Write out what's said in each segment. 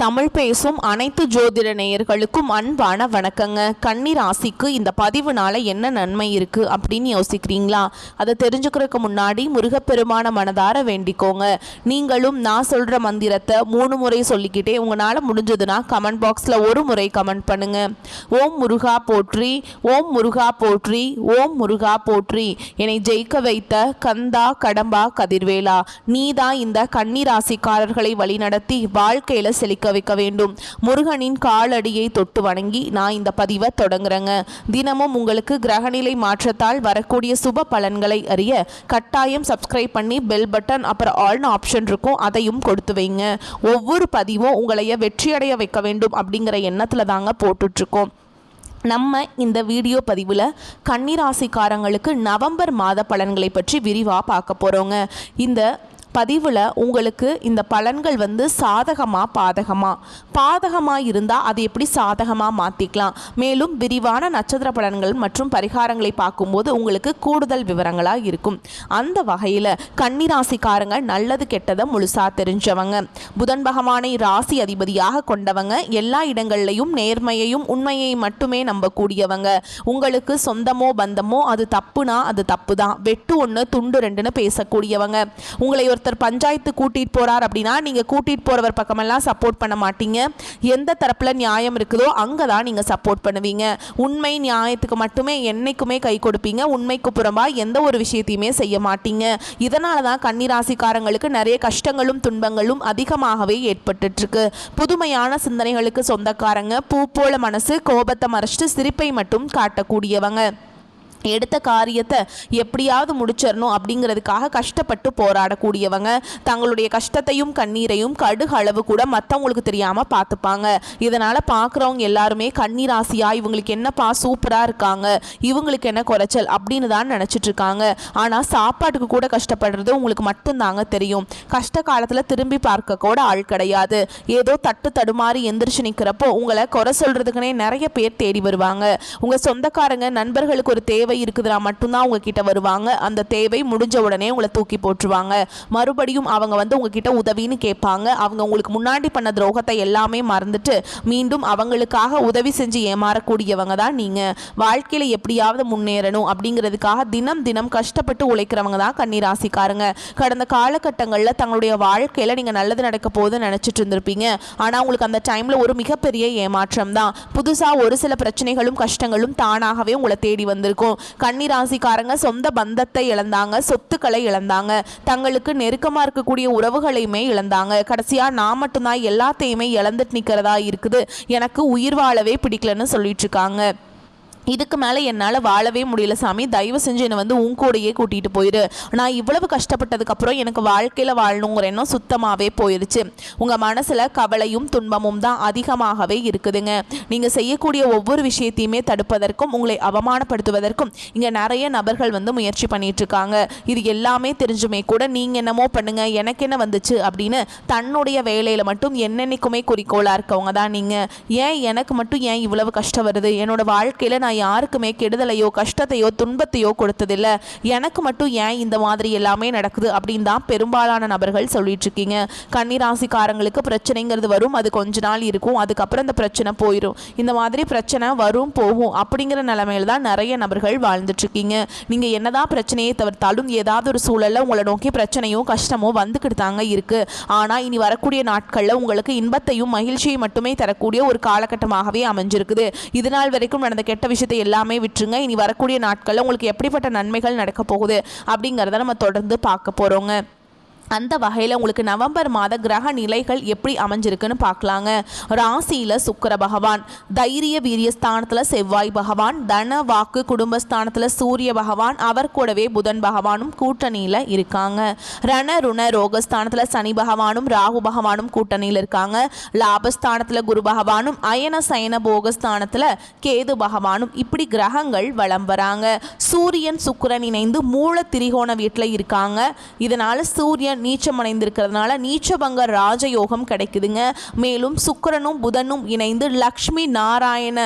தமிழ் பேசும் அனைத்து ஜோதிட நேயர்களுக்கும் அன்பான வணக்கங்க. கன்னி ராசிக்கு இந்த பதிவுனால என்ன நன்மை இருக்கு அப்படின்னு யோசிக்கிறீங்களா? அதை தெரிஞ்சுக்கிறதுக்கு முன்னாடி முருகப்பெருமான மனதார வேண்டிக்கோங்க. நீங்களும் நான் சொல்ற மந்திரத்தை 3 முறை சொல்லிக்கிட்டே உங்களால முடிஞ்சதுன்னா கமெண்ட் பாக்ஸ்ல ஒரு முறை கமெண்ட் பண்ணுங்க. ஓம் முருகா போற்றி, ஓம் முருகா போற்றி, ஓம் முருகா போற்றி. என்னை ஜெயிக்க வைத்த கந்தா கடம்பா கதிர்வேலா, நீதான் இந்த கன்னி ராசிக்காரர்களை வழிநடத்தி வாழ்க்கையில செழிக்க வைக்க வேண்டும். முருகனின் காலடியை தொட்டு வணங்கி நான் இந்த பதிவை தொடங்குறேங்க. தினமும் உங்களுக்கு கிரகநிலை மாற்றத்தால் வரக்கூடிய சுப பலன்களை அறிய கட்டாயம் சப்ஸ்கிரைப் பண்ணி பெல் பட்டன் அப்புறம் ஆல்னு ஆப்ஷன் இருக்கும், அதையும் கொடுத்து வைங்க. ஒவ்வொரு பதிவும் உங்களைய வெற்றியடைய வைக்க வேண்டும் அப்படிங்கிற எண்ணத்துல தாங்க போட்டுட்ருக்கோம். நம்ம இந்த வீடியோ பதிவில் கன்னிராசிக்காரங்களுக்கு நவம்பர் மாத பலன்களை பற்றி விரிவாக பார்க்க போகிறோங்க. இந்த பதிவில் உங்களுக்கு இந்த பலன்கள் சாதகமாக பாதகமாக இருந்தால் அது எப்படி சாதகமாக மாற்றிக்கலாம், மேலும் விரிவான நட்சத்திர பலன்கள் மற்றும் பரிகாரங்களை பார்க்கும்போது உங்களுக்கு கூடுதல் விவரங்களாக இருக்கும். அந்த வகையில் கன்னிராசிக்காரங்க நல்லது கெட்டதை முழுசாக தெரிஞ்சவங்க, புதன் பகவானை ராசி அதிபதியாக கொண்டவங்க, எல்லா இடங்கள்லையும் நேர்மையையும் உண்மையை மட்டுமே நம்பக்கூடியவங்க. உங்களுக்கு சொந்தமோ பந்தமோ அது தப்புனா அது தப்பு தான், வெட்டு 1 துண்டு 2ன்னு பேசக்கூடியவங்க. உங்களை ஒருத்தர் பஞ்சாயத்து கூட்டிட்டு போறார் அப்படின்னா நீங்க கூட்டிட்டு போறவர் பக்கமெல்லாம் சப்போர்ட் பண்ண மாட்டீங்க. எந்த தரப்புல நியாயம் இருக்குதோ அங்கதான் நீங்க சப்போர்ட் பண்ணுவீங்க. உண்மை நியாயத்துக்கு மட்டுமே என்னைக்குமே கை கொடுப்பீங்க. உண்மைக்கு புறம்பா எந்த ஒரு விஷயத்தையுமே செய்ய மாட்டீங்க. இதனாலதான் கன்னிராசிக்காரங்களுக்கு நிறைய கஷ்டங்களும் துன்பங்களும் அதிகமாகவே ஏற்பட்டு இருக்கு. புதுமையான சிந்தனைகளுக்கு சொந்தக்காரங்க, பூ போல மனசு, கோபத்தை மறைச்சிட்டு சிரிப்பை மட்டும் காட்டக்கூடியவங்க. எடுத்த காரியத்தை எப்படியாவது முடிச்சிடணும் அப்படிங்கிறதுக்காக கஷ்டப்பட்டு போராடக்கூடியவங்க. தங்களுடைய கஷ்டத்தையும் கண்ணீரையும் கடுகு அளவு கூட மற்றவங்களுக்கு தெரியாமல் பார்த்துப்பாங்க. இதனால் பார்க்குறவங்க எல்லாருமே கன்னிராசியா இவங்களுக்கு என்னப்பா சூப்பராக இருக்காங்க, இவங்களுக்கு என்ன குறைச்சல் அப்படின்னு தான் நினச்சிட்டு இருக்காங்க. ஆனால் சாப்பாட்டுக்கு கூட கஷ்டப்படுறது உங்களுக்கு மட்டும்தாங்க தெரியும். கஷ்ட காலத்தில் திரும்பி பார்க்க கூட ஆள் கிடையாது. ஏதோ தட்டு தடுமாறி எந்திரிச்சு நிற்கிறப்போ உங்களை குறை சொல்கிறதுக்குனே நிறைய பேர் தேடி வருவாங்க. உங்கள் சொந்தக்காரங்க நண்பர்களுக்கு ஒரு தேவை இருக்குதுனா மட்டும்தான் உங்ககிட்ட வருவாங்க. அந்த தேவை முடிஞ்ச உடனே உங்களை தூக்கி போட்டுருவாங்க. மறுபடியும் அவங்க உங்ககிட்ட உதவின்னு கேட்பாங்க. அவங்க உங்களுக்கு முன்னாடி பண்ண துரோகத்தை எல்லாமே மறந்துட்டு மீண்டும் அவங்களுக்காக உதவி செஞ்சு ஏமாறக்கூடியவங்க தான் நீங்க. வாழ்க்கையில எப்படியாவது முன்னேறணும் அப்படிங்கிறதுக்காக தினம் தினம் கஷ்டப்பட்டு உழைக்கிறவங்க தான் கன்னிராசிக்காரங்க. கடந்த காலகட்டங்களில் தங்களுடைய வாழ்க்கையில நீங்க நல்லது நடக்க போகுதுன்னு நினைச்சிட்டு இருந்திருப்பீங்க. ஆனா உங்களுக்கு அந்த டைம்ல ஒரு மிகப்பெரிய ஏமாற்றம் தான். புதுசா ஒரு சில பிரச்சனைகளும் கஷ்டங்களும் தானாகவே உங்களை தேடி வந்திருக்கும். கன்னிராசிக்காரங்க சொந்த பந்தத்தை இழந்தாங்க, சொத்துக்களை இழந்தாங்க, தங்களுக்கு நெருக்கமா இருக்கக்கூடிய உறவுகளையுமே இழந்தாங்க. கடைசியா நான் மட்டும்தான் எல்லாத்தையுமே இழந்துட்டு நிக்கிறதா இருக்குது, எனக்கு உயிர் வாழவே பிடிக்கலன்னு சொல்லிட்டு இருக்காங்க. இதுக்கு மேலே என்னால் வாழவே முடியல சாமி, தயவு செஞ்சு என்னை உன் கூடையே கூட்டிகிட்டு போயிரு. நான் இவ்வளவு கஷ்டப்பட்டதுக்கப்புறம் எனக்கு வாழ்க்கையில் வாழணுங்கிற எண்ணம் சுத்தமாகவே போயிடுச்சு. உங்கள் மனசில் கவலையும் துன்பமும் தான் அதிகமாகவே இருக்குதுங்க. நீங்கள் செய்யக்கூடிய ஒவ்வொரு விஷயத்தையுமே தடுப்பதற்கும் உங்களை அவமானப்படுத்துவதற்கும் இங்கே நிறைய நபர்கள் முயற்சி பண்ணிகிட்ருக்காங்க. இது எல்லாமே தெரிஞ்சுமே கூட நீங்கள் என்னமோ பண்ணுங்க, எனக்கு என்ன வந்துச்சு அப்படின்னு தன்னுடைய வேலையில் மட்டும் என்னென்னைக்குமே குறிக்கோளாக இருக்கவங்க தான் நீங்கள். ஏன் எனக்கு மட்டும் ஏன் இவ்வளவு கஷ்டம் வருது, என்னோட வாழ்க்கையில் நான் யாருக்குமே கெடுதலையோ கஷ்டத்தையோ துன்பத்தையோ கொடுத்ததில்லை, எனக்கு மட்டும் ஏன் இந்த மாதிரி எல்லாமே நடக்குது அப்படின்னு தான் பெரும்பாலான நபர்கள் சொல்லிட்டு இருக்கீங்க. கன்னிராசிக்காரங்களுக்கு பிரச்சனைங்கிறது வரும், அது கொஞ்ச நாள் இருக்கும், அதுக்கப்புறம் இந்த பிரச்சனை போயிடும். இந்த மாதிரி பிரச்சனை வரும் போகும் அப்படிங்கிற நிலைமையில தான் நிறைய நபர்கள் வாழ்ந்துட்டு இருக்கீங்க. நீங்க என்னதான் பிரச்சனையை தவிர்த்தாலும் ஏதாவது ஒரு சூழல்ல உங்களை நோக்கி பிரச்சனையும் கஷ்டமும் வந்துக்கிட்டு தாங்க இருக்கு. ஆனா இனி வரக்கூடிய நாட்கள்ல உங்களுக்கு இன்பத்தையும் மகிழ்ச்சியை மட்டுமே தரக்கூடிய ஒரு காலகட்டமாகவே அமைஞ்சிருக்குது. இதனால் வரைக்கும் நடந்த கெட்ட விஷயம் எல்லாமே விட்டுருங்க. இனி வரக்கூடிய நாட்கள்ல உங்களுக்கு எப்படிப்பட்ட நன்மைகள் நடக்க போகுது அப்படிங்கறத நம்ம தொடர்ந்து பார்க்க போறோங்க. அந்த வகையில் உங்களுக்கு நவம்பர் மாத கிரக நிலைகள் எப்படி அமைஞ்சிருக்குன்னு பார்க்கலாங்க. ராசியில் சுக்கிர பகவான், தைரிய வீரியஸ்தானத்தில் செவ்வாய் பகவான், தன வாக்கு குடும்பஸ்தானத்தில் சூரிய பகவான், அவர் கூடவே புதன் பகவானும் கூட்டணியில் இருக்காங்க. ரண ருண ரோகஸ்தானத்தில் சனி பகவானும் ராகு பகவானும் கூட்டணியில் இருக்காங்க. லாபஸ்தானத்தில் குரு பகவானும், அயன சயன போகஸ்தானத்தில் கேது பகவானும், இப்படி கிரகங்கள் வலம் வராங்க. சூரியன் சுக்கிரன் இணைந்து மூல திரிகோண வீட்டில் இருக்காங்க. இதனால சூரியன் சூரியன் நீச்சம் அடைந்திருக்கிறதுனால நீச்சபங்க ராஜயோகம் கிடைக்குதுங்க. மேலும் சுக்கிரனும் புதனும் இணைந்து லக்ஷ்மி நாராயண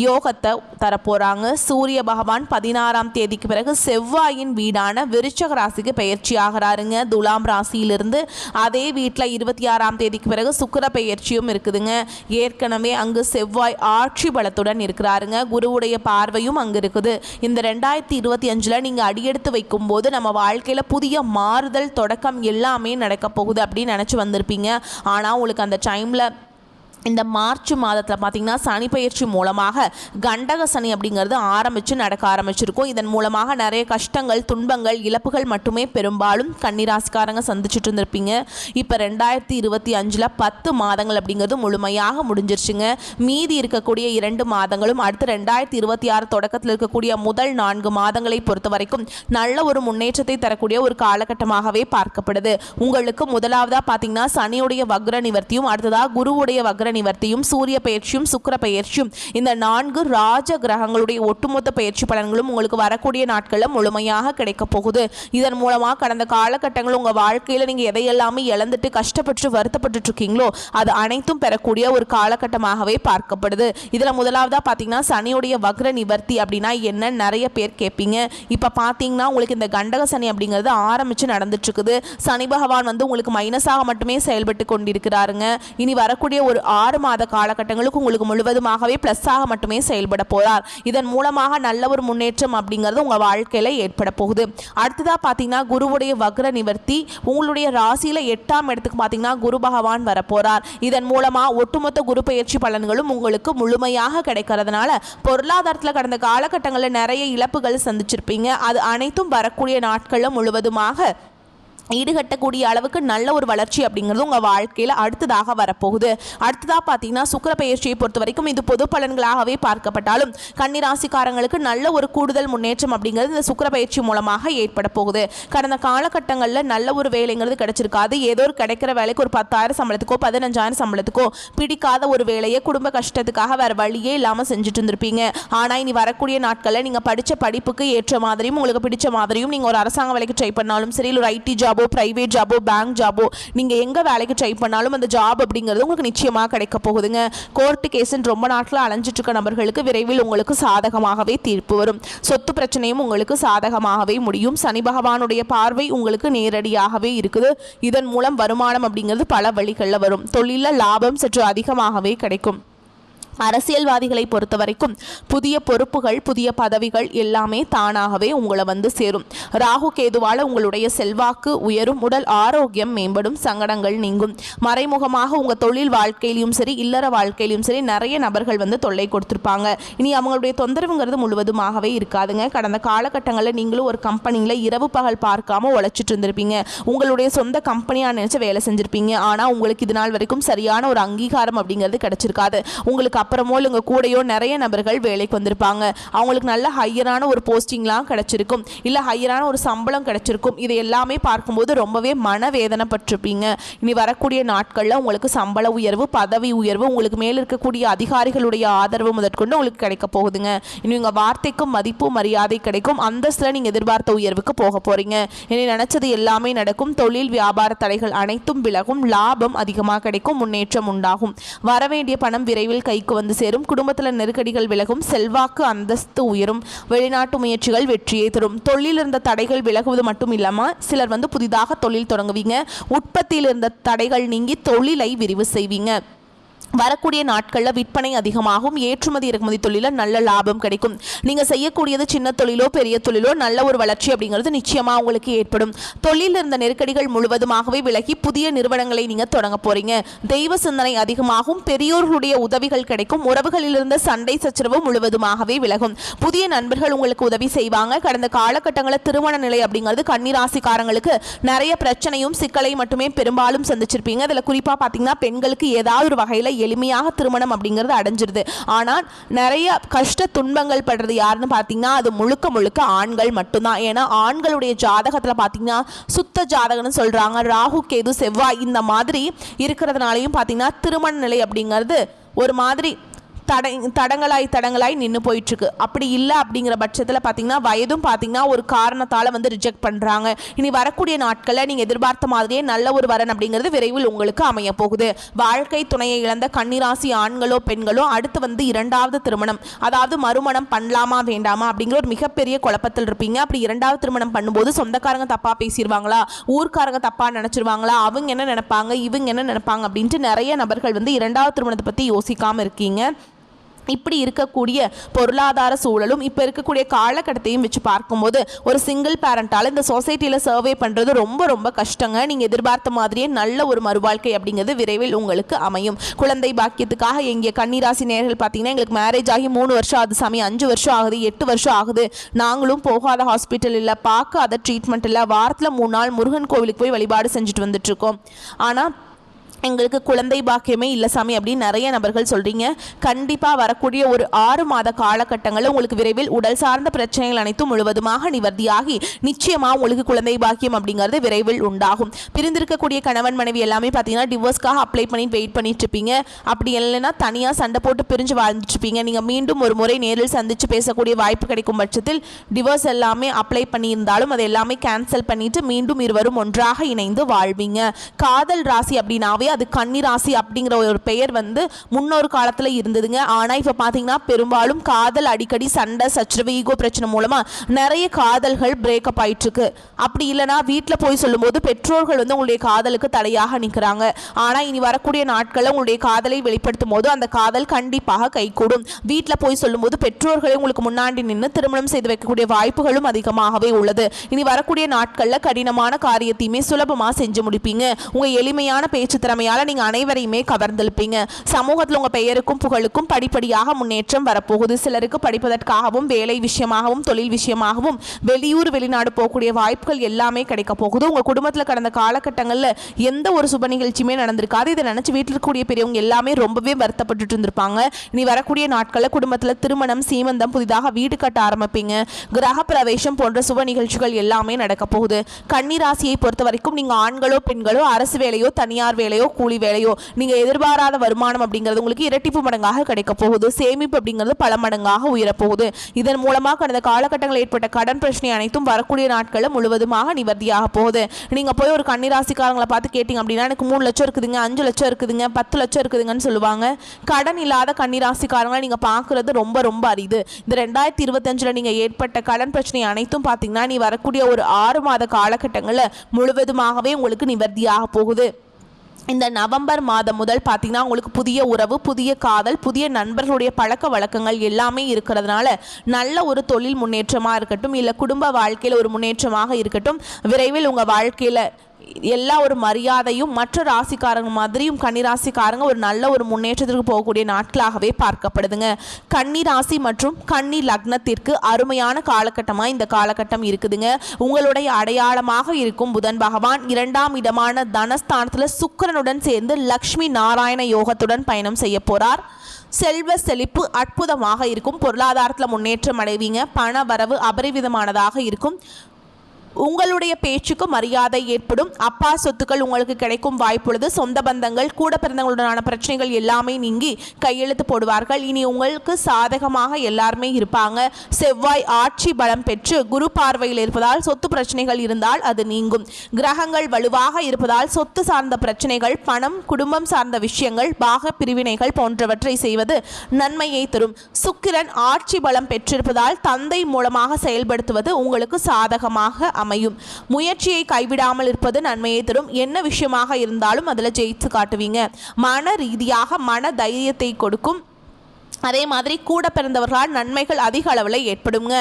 யோகத்தை தரப்போறாங்க. சூரிய பகவான் 16ஆம் தேதிக்கு பிறகு செவ்வாயின் வீடான விருச்சக ராசிக்கு பயிற்சி ஆகிறாருங்க. துலாம் ராசியிலிருந்து அதே வீட்டில் 26ஆம் தேதிக்கு பிறகு சுக்கிர பயிற்சியும் இருக்குதுங்க. ஏற்கனவே அங்கு செவ்வாய் ஆட்சி பலத்துடன் இருக்கிறாருங்க. குருவுடைய பார்வையும் அங்கு இருக்குது. இந்த 2025 நீங்கள் அடியெடுத்து வைக்கும் போது நம்ம வாழ்க்கையில் புதிய மாறுதல் தொடக்கம் எல்லாமே நடக்க போகுது அப்படின்னு நினச்சி வந்திருப்பீங்க. ஆனால் உங்களுக்கு அந்த டைமில் இந்த மார்ச் மாதத்தில் பார்த்திங்கன்னா சனி பயிற்சி மூலமாக கண்டக சனி அப்படிங்கிறது நடக்க ஆரம்பிச்சிருக்கும். இதன் மூலமாக நிறைய கஷ்டங்கள், துன்பங்கள், இழப்புகள் மட்டுமே பெரும்பாலும் கன்னிராசிக்காரங்க சந்திச்சுட்டு இருந்திருப்பீங்க. இப்போ 2025 10 மாதங்கள் அப்படிங்கிறது முழுமையாக முடிஞ்சிருச்சுங்க. மீதி இருக்கக்கூடிய 2 மாதங்களும் அடுத்து 2026 தொடக்கத்தில் இருக்கக்கூடிய முதல் 4 மாதங்களை பொறுத்த வரைக்கும் நல்ல ஒரு முன்னேற்றத்தை தரக்கூடிய ஒரு காலகட்டமாகவே பார்க்கப்படுது. உங்களுக்கு முதலாவதாக பார்த்திங்கன்னா சனியுடைய வக்ர நிவர்த்தியும், அடுத்ததாக குருவுடைய வக்ர நிவர்த்தியும், சூரிய பயிற்சியும், சுக்கிர பயிற்சியும், இந்த 4 ராஜ கிரகங்களுடைய ஒட்டுமொத்த பயிற்சி பலன்களும் உங்களுக்கு வரக்கூடிய நாட்களில் முழுமையாக கிடைக்க போகுது. இதன் மூலமாக கடந்த காலகட்டங்கள் உங்கள் வாழ்க்கையில் நீங்கள் எதையெல்லாமே இழந்துட்டு கஷ்டப்பட்டு வருத்தப்பட்டு இருக்கீங்களோ அது அனைத்தும் பெறக்கூடிய ஒரு காலகட்டமாகவே பார்க்கப்படுது. இதில் முதலாவதாக பார்த்தீங்கன்னா சனியுடைய வக்ர நிவர்த்தி அப்படின்னா என்ன நிறைய பேர் கேட்பீங்க. இப்போ பார்த்தீங்கன்னா உங்களுக்கு இந்த கண்டக சனி அப்படிங்கிறது ஆரம்பித்து நடந்துட்டு இருக்குது. சனி பகவான் உங்களுக்கு மைனஸாக மட்டுமே செயல்பட்டு கொண்டிருக்கிறாருங்க. இனி வரக்கூடிய ஒரு 6 மாத காலகட்டங்களுக்கு உங்களுக்கு முழுவதுமாகவே பிளஸ்ஸாக மட்டுமே செயல்பட போறார். இதன் மூலமாக நல்ல ஒரு முன்னேற்றம் அப்படிங்கிறது உங்கள் வாழ்க்கையில் ஏற்பட போகுது. அடுத்ததாக பார்த்தீங்கன்னா குருவுடைய வக்ர நிவர்த்தி உங்களுடைய ராசியில் 8ஆம் இடத்துக்கு பார்த்தீங்கன்னா குரு பகவான் வரப்போறார். இதன் மூலமாக ஒட்டுமொத்த குரு பயிற்சி பலன்களும் உங்களுக்கு முழுமையாக கிடைக்கிறதுனால பொருளாதாரத்தில் கடந்த காலகட்டங்களில் நிறைய இழப்புகள் சந்திச்சிருப்பீங்க. அது அனைத்தும் வரக்கூடிய நாட்களில் முழுவதுமாக ஈடுகட்டக்கூடிய அளவுக்கு நல்ல ஒரு வளர்ச்சி அப்படிங்கிறது உங்கள் வாழ்க்கையில் அடுத்ததாக வரப்போகுது. அடுத்ததாக பார்த்தீங்கன்னா சுக்கிர பயிற்சியை பொறுத்த வரைக்கும் இது பொது பலன்களாகவே பார்க்கப்பட்டாலும் கன்னிராசிக்காரங்களுக்கு நல்ல ஒரு கூடுதல் முன்னேற்றம் அப்படிங்கிறது இந்த சுக்கிர பயிற்சி மூலமாக ஏற்பட போகுது. கடந்த காலகட்டங்களில் நல்ல ஒரு வேலைங்கிறது கிடைச்சிருக்காது. ஏதோ ஒரு கிடைக்கிற வேலைக்கு ஒரு 10,000 சம்பளத்துக்கோ 15,000 சம்பளத்துக்கோ பிடிக்காத ஒரு வேலையை குடும்ப கஷ்டத்துக்காக வேறு வழியே இல்லாமல் செஞ்சுட்டு இருந்திருப்பீங்க. ஆனால் இனி வரக்கூடிய நாட்களில் நீங்கள் படித்த படிப்புக்கு ஏற்ற மாதிரியும் உங்களுக்கு பிடிச்ச மாதிரியும் நீங்கள் ஒரு அரசாங்க வேலைக்கு ட்ரை பண்ணாலும் சரி, ஒரு ஐடி ஜாப், பிரைவேட் ஜாபோ, பேங்க் ஜாபோ, நீங்க எங்க வேலைக்கு ட்ரை பண்ணாலும் அந்த ஜாப் அப்படிங்கிறது உங்களுக்கு நிச்சயமாக கிடைக்க போகுதுங்க. கோர்ட்டு கேஸ்ன்னு ரொம்ப நாட்கள் அலைஞ்சிட்டு இருக்க நபர்களுக்கு விரைவில் உங்களுக்கு சாதகமாகவே தீர்ப்பு வரும். சொத்து பிரச்சனையும் உங்களுக்கு சாதகமாகவே முடியும். சனி பகவானுடைய பார்வை உங்களுக்கு நேரடியாகவே இருக்குது. இதன் மூலம் வருமானம் அப்படிங்கிறது பல வழிகளில் வரும். தொழிலில் லாபம் சற்று அதிகமாகவே கிடைக்கும். அரசியல்வாதிகளை பொறுத்த வரைக்கும் புதிய பொறுப்புகள், புதிய பதவிகள் எல்லாமே தானாகவே உங்களை சேரும். ராகு கேதுவால் உங்களுடைய செல்வாக்கு உயரும், உடல் ஆரோக்கியம் மேம்படும், சங்கடங்கள் நீங்கும். மறைமுகமாக உங்கள் தொழில் வாழ்க்கையிலும் சரி, இல்லற வாழ்க்கையிலும் சரி நிறைய நபர்கள் தொல்லை கொடுத்துருப்பாங்க. இனி அவங்களுடைய தொந்தரவுங்கிறது முழுவதுமாகவே இருக்காதுங்க. கடந்த காலகட்டங்களில் நீங்களும் ஒரு கம்பெனியில் இரவு பகல் பார்க்காம உழைச்சிட்டு இருந்திருப்பீங்க. உங்களுடைய சொந்த கம்பெனியாக நினைச்சு வேலை செஞ்சிருப்பீங்க. ஆனால் உங்களுக்கு இது நாள் வரைக்கும் சரியான ஒரு அங்கீகாரம் அப்படிங்கிறது கிடைச்சிருக்காது. உங்களுக்கு அப்புறமோ உங்க கூடையோ நிறைய நபர்கள் வேலைக்கு வந்திருப்பாங்க. அவங்களுக்கு நல்ல ஹையரான ஒரு போஸ்டிங்லாம் கிடைச்சிருக்கும், இல்லை ஹையரான ஒரு சம்பளம் கிடைச்சிருக்கும். இது எல்லாமே பார்க்கும்போது ரொம்பவே மனவேதனைப்பட்டிருப்பீங்க. இனி வரக்கூடிய நாட்களில் உங்களுக்கு சம்பள உயர்வு, பதவி உயர்வு, உங்களுக்கு மேல் இருக்கக்கூடிய அதிகாரிகளுடைய ஆதரவு முதற்கொண்டு உங்களுக்கு கிடைக்க போகுதுங்க. இனி உங்கள் வார்த்தைக்கும் மதிப்பு மரியாதை கிடைக்கும். அந்தஸ்தில் நீங்கள் எதிர்பார்த்த உயர்வுக்கு போக போறீங்க. இனி நினைச்சது எல்லாமே நடக்கும். தொழில் வியாபார தடைகள் அனைத்தும் விலகும். லாபம் அதிகமாக கிடைக்கும். முன்னேற்றம் உண்டாகும். வரவேண்டிய பணம் விரைவில் கைக்கு சேரும். குடும்பத்தில் நெருக்கடிகள் விலகும். செல்வாக்கு அந்தஸ்து உயரும். வெளிநாட்டு முயற்சிகள் வெற்றியை தரும். தொழில் இருந்த தடைகள் விலகுவது மட்டும் இல்லாமல் சிலர் புதிதாக தொழில் தொடங்குவீங்க. உற்பத்தியில் இருந்த தடைகள் நீங்கி தொழிலை விரிவு செய்வீங்க. வரக்கூடிய நாட்களில் விற்பனை அதிகமாகும். ஏற்றுமதி இறக்குமதி தொழிலில் நல்ல லாபம் கிடைக்கும். நீங்கள் செய்யக்கூடியது சின்ன தொழிலோ பெரிய தொழிலோ நல்ல ஒரு வளர்ச்சி அப்படிங்கிறது நிச்சயமாக உங்களுக்கு ஏற்படும். தொழிலில் இருந்த நெருக்கடிகள் முழுவதுமாகவே விலகி புதிய நிறுவனங்களை நீங்கள் தொடங்க போறீங்க. தெய்வ சிந்தனை அதிகமாகும். பெரியோர்களுடைய உதவிகள் கிடைக்கும். உறவுகளில் இருந்த சண்டை சச்சரவு முழுவதுமாகவே விலகும். புதிய நண்பர்கள் உங்களுக்கு உதவி செய்வாங்க. கடந்த காலகட்டங்களில் திருமண நிலை அப்படிங்கிறது கன்னிராசிக்காரங்களுக்கு நிறைய பிரச்சனையும் சிக்கலை மட்டுமே பெரும்பாலும் சந்திச்சிருப்பீங்க. அதில் குறிப்பாக பார்த்தீங்கன்னா பெண்களுக்கு ஏதாவது ஒரு வகையில் எளிமையாக திருமணம் அப்படிங்கிறது அடைஞ்சிருது. ஆனால் நிறைய கஷ்ட துன்பங்கள் படுறது யாருன்னு பார்த்தீங்கன்னா அது முழுக்க முழுக்க ஆண்கள் மட்டும்தான். ஏன்னா ஆண்களுடைய ஜாதகத்தில் பார்த்தீங்கன்னா சுத்த ஜாதகம்னு சொல்றாங்க. ராகு கேது செவ்வாய் இந்த மாதிரி இருக்கிறதுனாலையும் பார்த்தீங்கன்னா திருமண நிலை அப்படிங்கிறது ஒரு மாதிரி தடங்களாய் நின்று போயிட்டுருக்கு. அப்படி இல்லை அப்படிங்கிற பட்சத்தில் பார்த்தீங்கன்னா வயதும் பார்த்தீங்கன்னா ஒரு காரணத்தால் வந்து ரிஜெக்ட் பண்ணுறாங்க. இனி வரக்கூடிய நாட்களில் நீங்கள் எதிர்பார்த்த மாதிரியே நல்ல ஒரு வரன் அப்படிங்கிறது விரைவில் உங்களுக்கு அமைய போகுது. வாழ்க்கை துணையை இழந்த கன்னிராசி ஆண்களோ பெண்களோ அடுத்து வந்து இரண்டாவது திருமணம், அதாவது மறுமணம் பண்ணலாமா வேண்டாமா அப்படிங்கிற ஒரு மிகப்பெரிய குழப்பத்தில் இருப்பீங்க. அப்படி இரண்டாவது திருமணம் பண்ணும்போது சொந்தக்காரங்க தப்பாக பேசிடுவாங்களா, ஊர்க்காரங்க தப்பாக நினச்சிருவாங்களா, அவங்க என்ன நினைப்பாங்க, இவங்க என்ன நினைப்பாங்க அப்படின்ட்டு நிறைய நபர்கள் வந்து இரண்டாவது திருமணத்தை பற்றி யோசிக்காமல் இருக்கீங்க. இப்படி இருக்கக்கூடிய பொருளாதார சூழலும் இப்போ இருக்கக்கூடிய காலகட்டத்தையும் வச்சு பார்க்கும்போது ஒரு சிங்கிள் பேரண்டால் இந்த சொசைட்டியில் சர்வே பண்ணுறது ரொம்ப ரொம்ப கஷ்டங்க. நீங்கள் எதிர்பார்த்த மாதிரியே நல்ல ஒரு மறுவாழ்க்கை அப்படிங்கிறது விரைவில் உங்களுக்கு அமையும். குழந்தை பாக்கியத்துக்காக எங்கே கன்னிராசி நேயர்கள் பார்த்தீங்கன்னா எங்களுக்கு மேரேஜ் ஆகி 3 வருஷம் ஆகுது சாமி, 5 வருஷம் ஆகுது, 8 வருஷம் ஆகுது, நாங்களும் போகாத ஹாஸ்பிட்டல் இல்லை, பார்க்காத ட்ரீட்மெண்ட் இல்லை, வாரத்தில் 3 நாள் முருகன் கோவிலுக்கு போய் வழிபாடு செஞ்சுட்டு வந்துட்டுருக்கோம், ஆனால் எங்களுக்கு குழந்தை பாக்கியமே இல்லை சாமி அப்படின்னு நிறைய நபர்கள் சொல்கிறீங்க. கண்டிப்பாக வரக்கூடிய ஒரு 6 மாத காலகட்டங்களில் உங்களுக்கு விரைவில் உடல் சார்ந்த பிரச்சனைகள் அனைத்தும் முழுவதுமாக நிவர்த்தியாகி நிச்சயமாக உங்களுக்கு குழந்தை பாக்கியம் அப்படிங்கிறது விரைவில் உண்டாகும். பிரிந்திருக்கக்கூடிய கணவன் மனைவி எல்லாமே பார்த்தீங்கன்னா டிவோர்ஸ்க்காக அப்ளை பண்ணி வெயிட் பண்ணிட்டு இருப்பீங்க. அப்படி இல்லைன்னா தனியாக சண்டை போட்டு பிரிஞ்சு வாழ்ந்துட்டுருப்பீங்க. நீங்கள் மீண்டும் ஒரு முறை நேரில் சந்தித்து பேசக்கூடிய வாய்ப்பு கிடைக்கும் பட்சத்தில் டிவோர்ஸ் எல்லாமே அப்ளை பண்ணியிருந்தாலும் அதை எல்லாமே கேன்சல் பண்ணிட்டு மீண்டும் இருவரும் ஒன்றாக இணைந்து வாழ்வீங்க. காதல் ராசி அப்படின்னாவே அது கன்னிராசி அப்படிங்கிற ஒரு பெயர் வந்து முன்னொரு காலத்தில் இருந்ததுங்க. ஆனால் இப்போ பார்த்தீங்கன்னா பெரும்பாலும் காதல் அடிக்கடி சண்டை சச்சரவு ஈகோ பிரச்சனை மூலமாக நிறைய காதல்கள் பிரேக்கப் ஆயிட்டு இருக்கு. அப்படி இல்லைனா வீட்டில் போய் சொல்லும்போது பெற்றோர்கள் வந்து உங்களுடைய காதலுக்கு தடையாக நிற்கிறாங்க. ஆனால் இனி வரக்கூடிய நாட்களில் உங்களுடைய காதலை வெளிப்படுத்தும் போது அந்த காதல் கண்டிப்பாக கைகூடும். வீட்டில் போய் சொல்லும்போது பெற்றோர்களை உங்களுக்கு முன்னாடி நின்று திருமணம் செய்து வைக்கக்கூடிய வாய்ப்புகளும் அதிகமாகவே உள்ளது. இனி வரக்கூடிய நாட்களில் கடினமான காரியத்தையுமே சுலபமாக செஞ்சு முடிப்பீங்க. உங்கள் எளிமையான பேச்சு திறமையால் நீங்கள் அனைவரையுமே கவர்ந்திருப்பீங்க. சமூகத்தில் உங்கள் பெயருக்கும் புகழுக்கும் படிப்படியாக முன்னேற்றம் வரப்போகுது. சிலருக்கு படிப்பதற்காகவும் வேலை விஷயமாகவும் தொழில் விஷயமாகவும் வெளியூர் வெளிநாடு போகக்கூடிய வாய்ப்புகள் எல்லாமே கிடைக்க போகுது. உங்கள் குடும்பத்தில் கடந்த காலகட்டங்களில் எந்த ஒரு சுப நிகழ்ச்சியுமே நடந்திருக்காது. இதை நினச்சி வீட்டில் இருக்கக்கூடிய பெரியவங்க எல்லாமே ரொம்பவே வருத்தப்பட்டு இருந்திருப்பாங்க. இனி வரக்கூடிய நாட்களில் குடும்பத்தில் திருமணம் சீமந்தம் புதிதாக வீடு கட்ட ஆரம்பிப்பீங்க. கிரக பிரவேசம் போன்ற சுப நிகழ்ச்சிகள் எல்லாமே நடக்க போகுது. கன்னிராசியை பொறுத்த வரைக்கும் நீங்கள் ஆண்களோ பெண்களோ அரசு வேலையோ தனியார் வேலையோ கூலி வேலையோ நீங்கள் எதிர்பாராத வருமானம் அப்படிங்கிறது உங்களுக்கு இரட்டிப்பு மடங்காக கிடைக்க போகுது. சேமிப்பு அப்படிங்கிறது பல மடங்காக உயரப்போகுது. இதன் மூலமாக கடந்த காலகட்டங்களில் ஏற்பட்ட கடன் பிரச்சனை அனைத்தும் வரக்கூடிய நாட்களில் முழுவதுமாக நிவர்த்தியாக போகுது. நீங்கள் போய் ஒரு கன்னிராசிக்காரங்களை பார்த்து கேட்டிங்க அப்படின்னா எனக்கு 3 லட்சம் இருக்குதுங்க, 5 லட்சம் இருக்குதுங்க, 10 லட்சம் இருக்குதுங்கன்னு சொல்லுவாங்க. கடன் இல்லாத கன்னிராசிக்காரங்களை நீங்கள் பார்க்குறது ரொம்ப ரொம்ப அரிது. இந்த 2025 நீங்கள் ஏற்பட்ட கடன் பிரச்சனை அனைத்தும் பார்த்தீங்கன்னா நீ வரக்கூடிய ஒரு 6 மாத காலகட்டங்களில் முழுவதுமாகவே உங்களுக்கு நிவர்த்தியாக போகுது. இந்த நவம்பர் மாதம் முதல் பார்த்தீங்கன்னா உங்களுக்கு புதிய உறவு, புதிய காதல், புதிய நண்பர்களுடைய பழக்க வழக்கங்கள் எல்லாமே இருக்கிறதுனால நல்ல ஒரு தொழில் முன்னேற்றமாக இருக்கட்டும், இல்லை குடும்ப வாழ்க்கையில் ஒரு முன்னேற்றமாக இருக்கட்டும், விரைவில் உங்கள் வாழ்க்கையில் எல்லா ஒரு மரியாதையும் மற்ற ராசிக்காரங்க மாதிரியும் கன்னிராசிக்காரங்க ஒரு நல்ல ஒரு முன்னேற்றத்திற்கு போகக்கூடிய நாட்களாகவே பார்க்கப்படுதுங்க. கன்னிராசி மற்றும் கன்னி லக்னத்திற்கு அருமையான காலகட்டமாக இந்த காலகட்டம் இருக்குதுங்க. உங்களுடைய அடையாளமாக இருக்கும் புதன் பகவான் 2ஆம் இடமான தனஸ்தானத்தில் சுக்கிரனுடன் சேர்ந்து லக்ஷ்மி நாராயண யோகத்துடன் பயணம் செய்ய போறார். செல்வ செழிப்பு அற்புதமாக இருக்கும். பொருளாதாரத்தில் முன்னேற்றம் அடைவீங்க. பண வரவு அபரிவிதமானதாக இருக்கும். உங்களுடைய பேச்சுக்கு மரியாதை ஏற்படும். அப்பா சொத்துக்கள் உங்களுக்கு கிடைக்கும் வாய்ப்புள்ளது. சொந்த பந்தங்கள் கூட பிறந்தவங்களுடனான பிரச்சனைகள் எல்லாமே நீங்கி கையெழுத்து போடுவார்கள். இனி உங்களுக்கு சாதகமாக எல்லாருமே இருப்பாங்க. செவ்வாய் ஆட்சி பலம் பெற்று குரு பார்வையில் இருப்பதால் சொத்து பிரச்சனைகள் இருந்தால் அது நீங்கும். கிரகங்கள் வலுவாக இருப்பதால் சொத்து சார்ந்த பிரச்சனைகள், பணம், குடும்பம் சார்ந்த விஷயங்கள், பாக பிரிவினைகள் போன்றவற்றை செய்வது நன்மையை தரும். சுக்கிரன் ஆட்சி பலம் பெற்றிருப்பதால் தந்தை மூலமாக செயல்படுத்துவது உங்களுக்கு சாதகமாக அமையும். முயற்சியை கைவிடாமல் இருப்பது நன்மையை தரும். என்ன விஷயமாக இருந்தாலும் அதில் ஜெயித்து காட்டுவீங்க. மன ரீதியாக மன தைரியத்தை கொடுக்கும். அதே மாதிரி கூட பிறந்தவர்களால் நன்மைகள் அதிக அளவில் ஏற்படுங்க.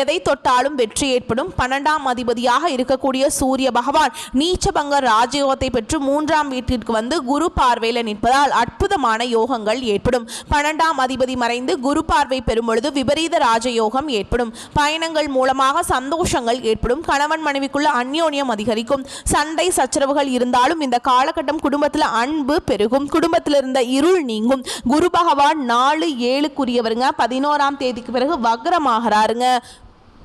எதை தொட்டாலும் வெற்றி ஏற்படும். 12ஆம் அதிபதியாக இருக்கக்கூடிய சூரிய பகவான் நீச்சபங்க ராஜயோகத்தை பெற்று 3ஆம் வீட்டிற்கு வந்து குரு பார்வையில் நிற்பதால் அற்புதமான யோகங்கள் ஏற்படும். 12ஆம் அதிபதி மறைந்து குரு பார்வை பெறும் பொழுது விபரீத ராஜயோகம் ஏற்படும். பயணங்கள் மூலமாக சந்தோஷங்கள் ஏற்படும். கணவன் மனைவிக்குள்ள அந்யோன்யம் அதிகரிக்கும். சண்டை சச்சரவுகள் இருந்தாலும் இந்த காலகட்டம் குடும்பத்தில் அன்பு பெருகும். குடும்பத்தில் இருந்த இருள் நீங்கும். குரு பகவான் 4-7 11ஆம் தேதிக்கு பிறகு வக்ரமாகிறாருங்க.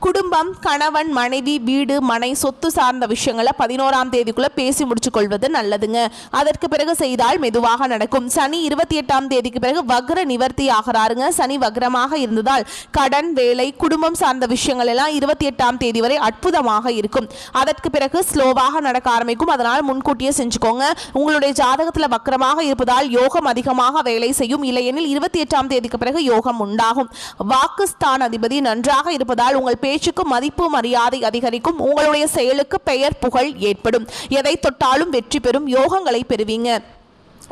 குடும்பம், கணவன், மனைவி, வீடு, மனை, சொத்து சார்ந்த விஷயங்களை 11ஆம் தேதிக்குள்ள பேசி முடிச்சு கொள்வது நல்லதுங்க. அதற்கு பிறகு செய்தால் மெதுவாக நடக்கும். சனி 28ஆம் தேதிக்கு பிறகு வக்ர நிவர்த்தி ஆகிறாருங்க. சனி வக்ரமாக இருந்ததால் கடன், வேலை, குடும்பம் சார்ந்த விஷயங்கள் எல்லாம் 28ஆம் தேதி வரை அற்புதமாக இருக்கும். அதற்கு பிறகு ஸ்லோவாக நடக்க ஆரம்பிக்கும். அதனால் முன்கூட்டியே செஞ்சுக்கோங்க. உங்களுடைய ஜாதகத்தில் வக்ரமாக இருப்பதால் யோகம் அதிகமாக வேலை செய்யும். இல்லையெனில் 28ஆம் தேதிக்கு பிறகு யோகம் உண்டாகும். வாக்குஸ்தான் அதிபதி நன்றாக இருப்பதால் உங்கள் பேச்சுக்கு மதிப்பு மரியாதை அதிகரிக்கும். உங்களுடைய செயலுக்கு பெயர் புகழ் ஏற்படும். எதை தொட்டாலும் வெற்றி பெறும் யோகங்களை பெறுவீங்க.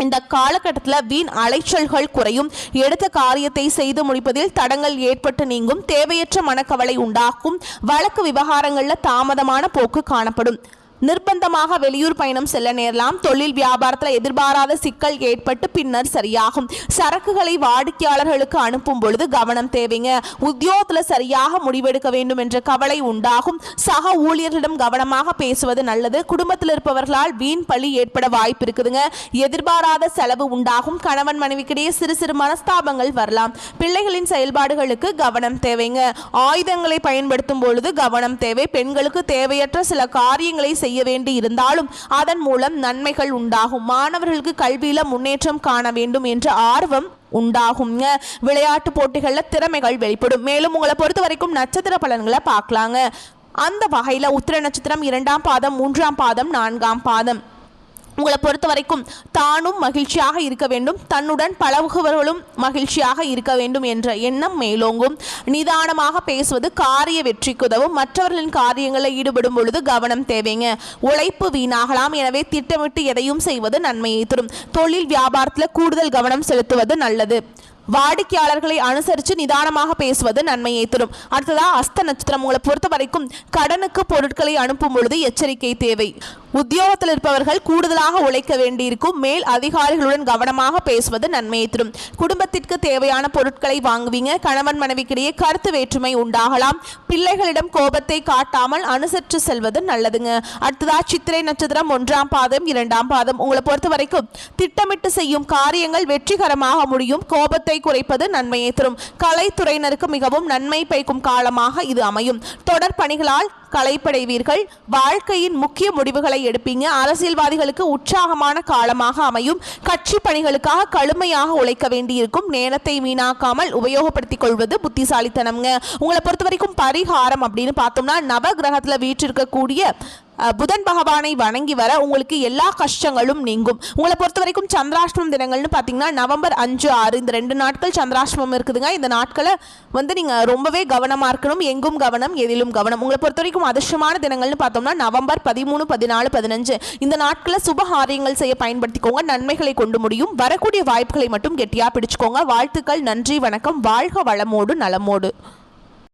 இந்த காலகட்டத்தில் வீண் அலைச்சல்கள் குறையும். எடுத்த காரியத்தை செய்து முடிப்பதில் தடங்கள் ஏற்பட்டு நீங்கும். தேவையற்ற மனக்கவலை உண்டாகும். வழக்கு விவகாரங்களில் தாமதமான போக்கு காணப்படும். நிர்பந்தமாக வெளியூர் பயணம் செல்ல நேரலாம். தொழில் வியாபாரத்தில் எதிர்பாராத சிக்கல் ஏற்பட்டு பின்னர் சரியாகும். சரக்குகளை வாடிக்கையாளர்களுக்கு அனுப்பும் பொழுது கவனம் தேவைங்க. உத்தியோகத்தில் சரியாக முடிவெடுக்க வேண்டும் என்ற கவலை உண்டாகும். சக ஊழியர்களிடம் கவனமாக பேசுவது நல்லது. குடும்பத்தில் இருப்பவர்களால் வீண் பழி ஏற்பட வாய்ப்பு இருக்குதுங்க. எதிர்பாராத செலவு உண்டாகும். கணவன் மனைவிக்கிடையே சிறு சிறு மனஸ்தாபங்கள் வரலாம். பிள்ளைகளின் செயல்பாடுகளுக்கு கவனம் தேவைங்க. ஆயுதங்களை பயன்படுத்தும் பொழுது கவனம் தேவை. பெண்களுக்கு தேவையற்ற சில காரியங்களை செய்ய வேண்டி இருந்தாலும் அதன் மூலம் நன்மைகள் உண்டாகும். மாணவர்களுக்கு கல்வியில முன்னேற்றம் காண வேண்டும் என்ற ஆர்வம் உண்டாகும். விளையாட்டு போட்டிகளில் திறமைகள் வெளிப்படும். மேலும் உங்களை பொறுத்த வரைக்கும் நட்சத்திர பலன்களை பார்க்கலாங்க. அந்த வகையில் உத்திர நட்சத்திரம் 2ஆம் பாதம், 3ஆம் பாதம், 4ஆம் பாதம். உங்களை பொறுத்த வரைக்கும் தானும் மகிழ்ச்சியாக இருக்க வேண்டும், தன்னுடன் பழகுபவர்களும் மகிழ்ச்சியாக இருக்க வேண்டும் என்ற எண்ணம் மேலோங்கும். நிதானமாக பேசுவது காரிய வெற்றிக்கு உதவும். மற்றவர்களின் காரியங்களில் ஈடுபடும் பொழுது கவனம் தேவைங்க. உழைப்பு வீணாகலாம். எனவே திட்டமிட்டு எதையும் செய்வது நன்மையை தரும். தொழில் வியாபாரத்தில் கூடுதல் கவனம் செலுத்துவது நல்லது. வாடிக்கையாளர்களை அனுசரித்து நிதானமாக பேசுவது நன்மையை தரும். அடுத்ததா அஸ்த நட்சத்திரம். உங்களை பொறுத்த வரைக்கும் கடனுக்கு பொருட்களை அனுப்பும் பொழுது எச்சரிக்கை தேவை. உத்தியோகத்தில் இருப்பவர்கள் கூடுதலாக உழைக்க வேண்டியிருக்கும். மேல் அதிகாரிகளுடன் கவனமாக பேசுவது நன்மையை தரும். குடும்பத்திற்கு தேவையான பொருட்களை வாங்குவீங்க. கணவன் மனைவிக்கிடையே கருத்து வேற்றுமை உண்டாகலாம். பிள்ளைகளிடம் கோபத்தை காட்டாமல் அனுசரித்து செல்வது நல்லதுங்க. அடுத்ததா சித்திரை நட்சத்திரம் 1ஆம் பாதம், 2ஆம் பாதம். உங்களை பொறுத்த வரைக்கும் திட்டமிட்டு செய்யும் காரியங்கள் வெற்றிகரமாக முடியும். கோபத்தை குறைப்பது நன்மையை தரும். கலைத்துறையினருக்கு மிகவும் நன்மை பயக்கும் காலமாக இது அமையும். தொடர் பணிகளால் களைப்படைவீர்கள். வாழ்க்கையின் முக்கிய முடிவுகளை எடுப்பீங்க. அரசியல்வாதிகளுக்கு உற்சாகமான காலமாக அமையும். கட்சி பணிகளுக்காக கடுமையாக உழைக்க வேண்டியிருக்கும். நேரத்தை வீணாக்காமல் உபயோகப்படுத்திக் கொள்வது புத்திசாலித்தனம்ங்க. உங்களை பொறுத்த வரைக்கும் பரிகாரம் அப்படின்னு பார்த்தோம்னா நவ கிரகத்தில் வீற்றிருக்கக்கூடிய புதன் பகவானை வணங்கி வர உங்களுக்கு எல்லா கஷ்டங்களும் நீங்கும். உங்களை பொறுத்த வரைக்கும் சந்திராஷ்டமம் தினங்கள்னு பார்த்தீங்கன்னா நவம்பர் 5, 6 இந்த 2 நாட்கள் சந்திராஷ்டமம் இருக்குதுங்க. இந்த நாட்களை நீங்கள் ரொம்பவே கவனமாக இருக்கணும். எங்கும் கவனம், எதிலும் கவனம். உங்களை பொறுத்த வரைக்கும் அதிர்ஷ்டமான தினங்கள்னு பார்த்தோம்னா நவம்பர் 13, 14, 15 இந்த நாட்களை சுபகாரியங்கள் செய்ய பயன்படுத்திக்கோங்க. நன்மைகளை கொண்டு முடியும். வரக்கூடிய வாய்ப்புகளை மட்டும் கெட்டியாக பிடிச்சுக்கோங்க. வாழ்த்துக்கள். நன்றி, வணக்கம். வாழ்க வளமோடு நலமோடு.